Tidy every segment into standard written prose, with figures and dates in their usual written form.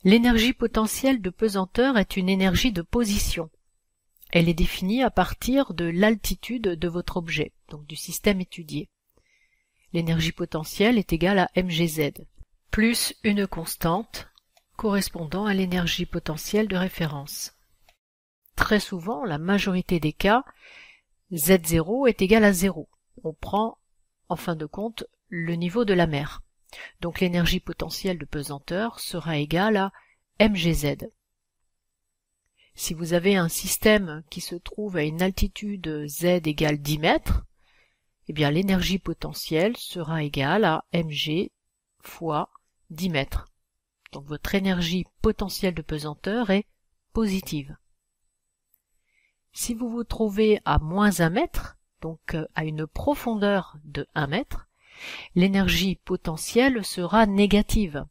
L'énergie potentielle de pesanteur est une énergie de position. Elle est définie à partir de l'altitude de votre objet, donc du système étudié. L'énergie potentielle est égale à mgz, plus une constante correspondant à l'énergie potentielle de référence. Très souvent, la majorité des cas, Z0 est égal à 0. On prend, en fin de compte, le niveau de la mer. Donc l'énergie potentielle de pesanteur sera égale à mgz. Si vous avez un système qui se trouve à une altitude z égale 10 mètres, eh bien l'énergie potentielle sera égale à mg fois 10 mètres. Donc votre énergie potentielle de pesanteur est positive. Si vous vous trouvez à moins 1 mètre, donc à une profondeur de 1 mètre, l'énergie potentielle sera négative,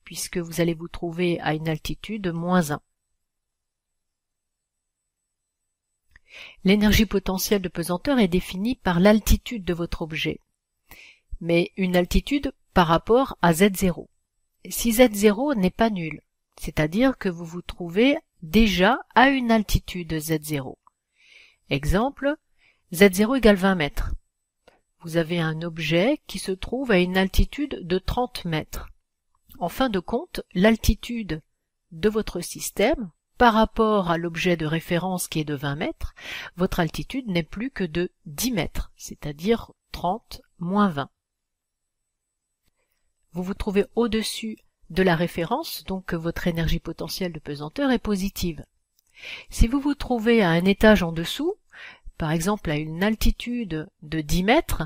puisque vous allez vous trouver à une altitude de moins 1. L'énergie potentielle de pesanteur est définie par l'altitude de votre objet, mais une altitude par rapport à Z0. Si Z0 n'est pas nul, c'est-à-dire que vous vous trouvez déjà à une altitude Z0. Exemple, Z0 égale 20 mètres. Vous avez un objet qui se trouve à une altitude de 30 mètres. En fin de compte, l'altitude de votre système, par rapport à l'objet de référence qui est de 20 mètres, votre altitude n'est plus que de 10 mètres, c'est-à-dire 30 moins 20. Vous vous trouvez au-dessus de la référence, donc votre énergie potentielle de pesanteur est positive. Si vous vous trouvez à un étage en dessous, par exemple à une altitude de 10 mètres,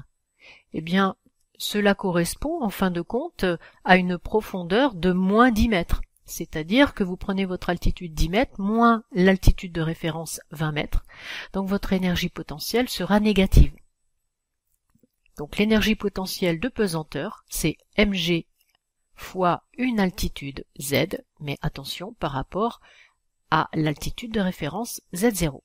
eh bien cela correspond en fin de compte à une profondeur de moins 10 mètres. C'est-à-dire que vous prenez votre altitude 10 mètres moins l'altitude de référence 20 mètres. Donc votre énergie potentielle sera négative. Donc l'énergie potentielle de pesanteur, c'est mg fois une altitude z, mais attention par rapport à l'altitude de référence z0.